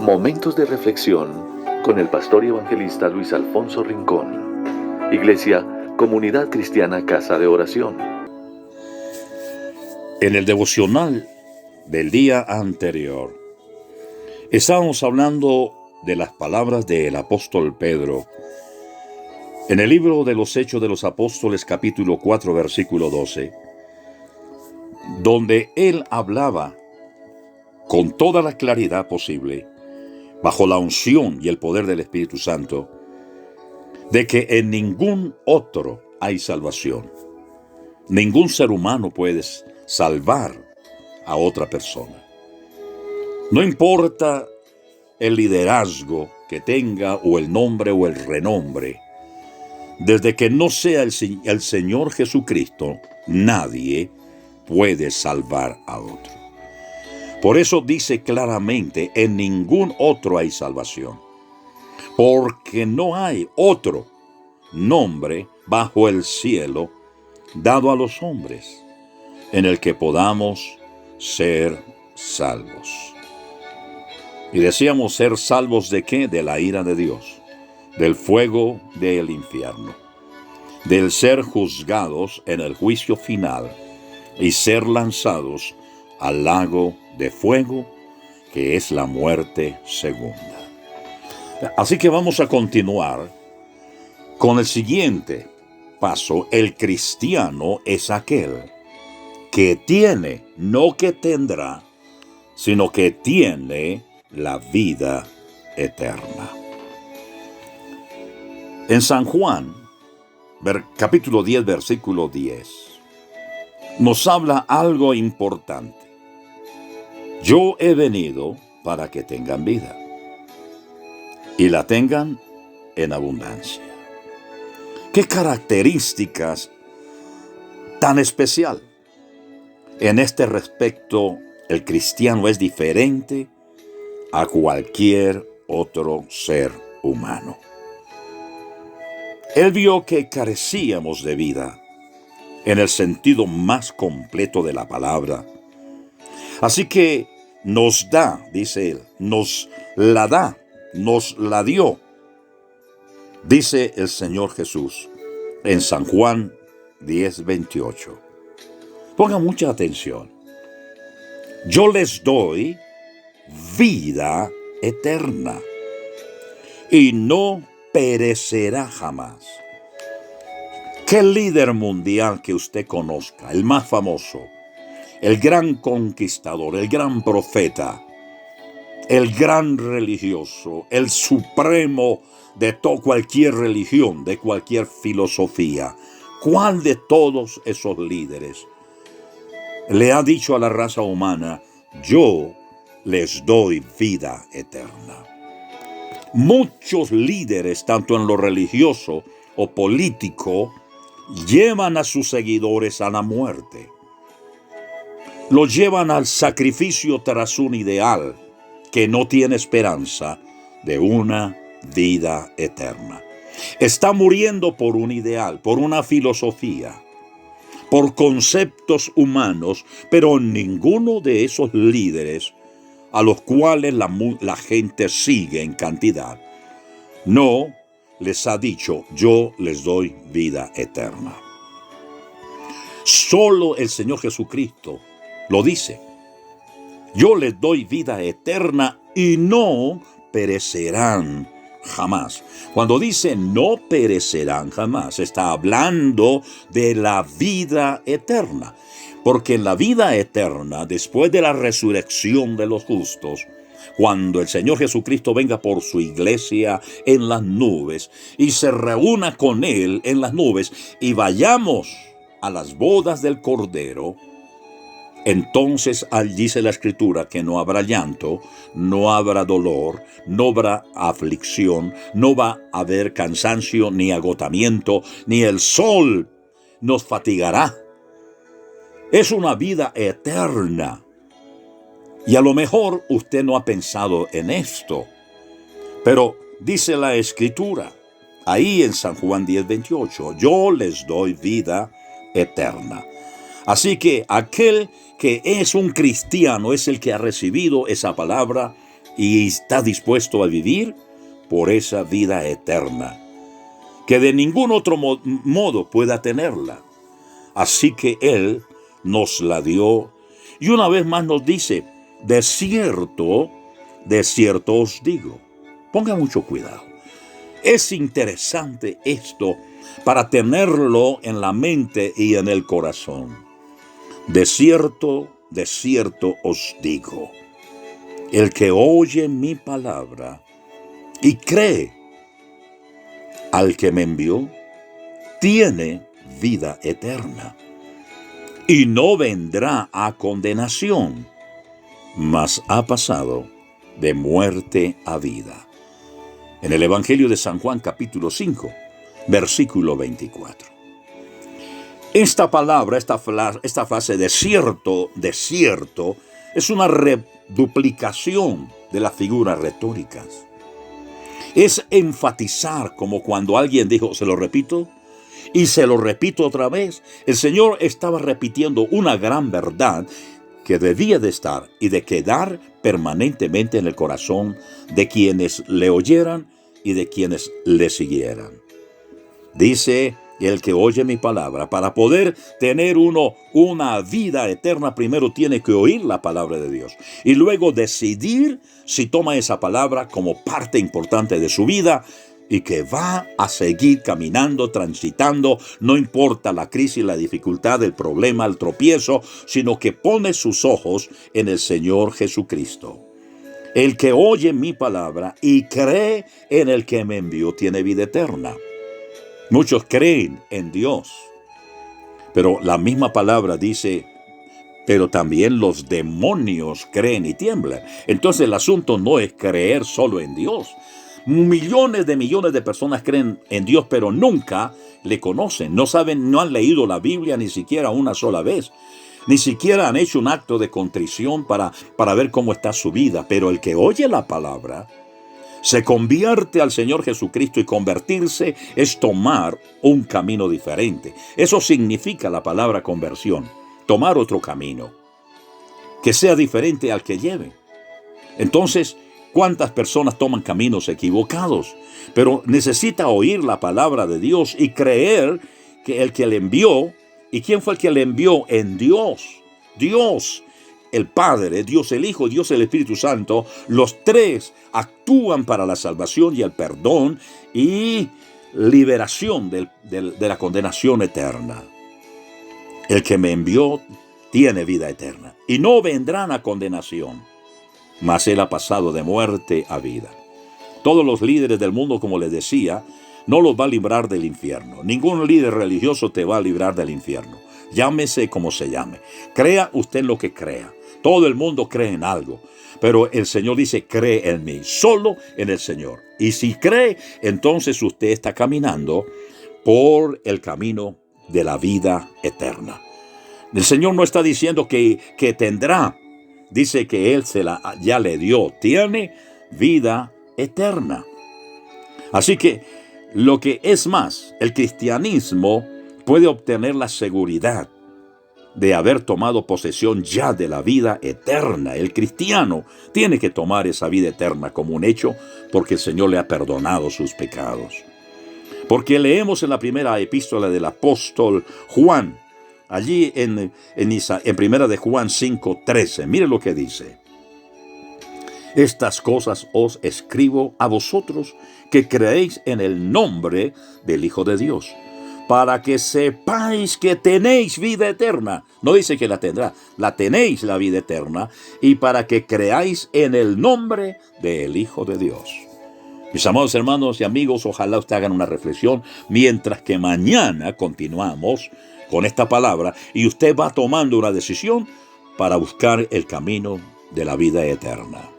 Momentos de reflexión con el pastor y evangelista Luis Alfonso Rincón. Iglesia, Comunidad Cristiana Casa de Oración. En el devocional del día anterior, estábamos hablando de las palabras del apóstol Pedro en el libro de los Hechos de los Apóstoles, capítulo 4, versículo 12, donde él hablaba con toda la claridad posible, bajo la unción y el poder del Espíritu Santo, de que en ningún otro hay salvación. Ningún ser humano puede salvar a otra persona. No importa el liderazgo que tenga, o el nombre o el renombre, desde que no sea el Señor Jesucristo, nadie puede salvar a otro. Por eso dice claramente, en ningún otro hay salvación, porque no hay otro nombre bajo el cielo dado a los hombres en el que podamos ser salvos. Y decíamos, ser salvos ¿de qué? De la ira de Dios, del fuego del infierno, del ser juzgados en el juicio final y ser lanzados al lago de fuego, que es la muerte segunda. Así que vamos a continuar con el siguiente paso. El cristiano es aquel que tiene, no que tendrá, sino que tiene la vida eterna. En San Juan, capítulo 10, versículo 10, nos habla algo importante. Yo he venido para que tengan vida y la tengan en abundancia. ¿Qué características tan especial? En este respecto, el cristiano es diferente a cualquier otro ser humano. Él vio que carecíamos de vida en el sentido más completo de la palabra. Así que nos da, dice él, nos la da, nos la dio. Dice el Señor Jesús en San Juan 10, 28. Pongan mucha atención. Yo les doy vida eterna y no perecerá jamás. ¿Qué líder mundial que usted conozca, el más famoso, el gran conquistador, el gran profeta, el gran religioso, el supremo de cualquier religión, de cualquier filosofía, cuál de todos esos líderes le ha dicho a la raza humana, yo les doy vida eterna? Muchos líderes, tanto en lo religioso o político, llevan a sus seguidores a la muerte. Los llevan al sacrificio tras un ideal que no tiene esperanza de una vida eterna. Está muriendo por un ideal, por una filosofía, por conceptos humanos, pero ninguno de esos líderes a los cuales la gente sigue en cantidad, no les ha dicho, yo les doy vida eterna. Solo el Señor Jesucristo lo dice. Yo les doy vida eterna y no perecerán jamás. Cuando dice no perecerán jamás, está hablando de la vida eterna. Porque en la vida eterna, después de la resurrección de los justos, cuando el Señor Jesucristo venga por su iglesia en las nubes y se reúna con Él en las nubes y vayamos a las bodas del Cordero, entonces dice la Escritura que no habrá llanto, no habrá dolor, no habrá aflicción, no va a haber cansancio ni agotamiento, ni el sol nos fatigará. Es una vida eterna. Y a lo mejor usted no ha pensado en esto, pero dice la Escritura, ahí en San Juan 10, 28, yo les doy vida eterna. Así que aquel que es un cristiano es el que ha recibido esa palabra y está dispuesto a vivir por esa vida eterna, que de ningún otro modo pueda tenerla. Así que Él nos la dio, y una vez más nos dice, de cierto os digo. Ponga mucho cuidado. Es interesante esto para tenerlo en la mente y en el corazón. De cierto os digo, el que oye mi palabra y cree al que me envió, tiene vida eterna, y no vendrá a condenación, mas ha pasado de muerte a vida. En el Evangelio de San Juan, capítulo 5, versículo 24. Esta palabra, esta frase de cierto, es una reduplicación de las figuras retóricas. Es enfatizar, como cuando alguien dijo, se lo repito, y se lo repito otra vez. El Señor estaba repitiendo una gran verdad que debía de estar y de quedar permanentemente en el corazón de quienes le oyeran y de quienes le siguieran. Dice, el que oye mi palabra, para poder tener uno una vida eterna, primero tiene que oír la palabra de Dios y luego decidir si toma esa palabra como parte importante de su vida y que va a seguir caminando, transitando, no importa la crisis, la dificultad, el problema, el tropiezo, sino que pone sus ojos en el Señor Jesucristo. El que oye mi palabra y cree en el que me envió tiene vida eterna. Muchos creen en Dios, pero la misma palabra dice, pero también los demonios creen y tiemblan. Entonces el asunto no es creer solo en Dios. Millones de personas creen en Dios, pero nunca le conocen, no saben, no han leído la Biblia ni siquiera una sola vez. Ni siquiera han hecho un acto de contrición para ver cómo está su vida. Pero el que oye la palabra se convierte al Señor Jesucristo, y convertirse es tomar un camino diferente. Eso significa la palabra conversión, tomar otro camino, que sea diferente al que lleve. Entonces, ¿cuántas personas toman caminos equivocados? Pero necesita oír la palabra de Dios y creer que el que le envió, ¿y quién fue el que le envió? En Dios. Dios el Padre, Dios el Hijo, Dios el Espíritu Santo, los tres actúan para la salvación y el perdón y liberación de la condenación eterna. El que me envió tiene vida eterna y no vendrán a condenación, mas él ha pasado de muerte a vida. Todos los líderes del mundo, como les decía, no los va a librar del infierno. Ningún líder religioso te va a librar del infierno. Llámese como se llame. Crea usted lo que crea. Todo el mundo cree en algo, pero el Señor dice, cree en mí, solo en el Señor. Y si cree, entonces usted está caminando por el camino de la vida eterna. El Señor no está diciendo que tendrá, dice que Él ya le dio, tiene vida eterna. Así que lo que es más, el cristianismo puede obtener la seguridad de haber tomado posesión ya de la vida eterna. El cristiano tiene que tomar esa vida eterna como un hecho, porque el Señor le ha perdonado sus pecados. Porque leemos en la primera epístola del apóstol Juan, allí en primera de Juan 5:13, mire lo que dice. Estas cosas os escribo a vosotros que creéis en el nombre del Hijo de Dios, para que sepáis que tenéis vida eterna. No dice que la tendrá, la tenéis la vida eterna, y para que creáis en el nombre del Hijo de Dios. Mis amados hermanos y amigos, ojalá ustedes hagan una reflexión, mientras que mañana continuamos con esta palabra, y usted va tomando una decisión para buscar el camino de la vida eterna.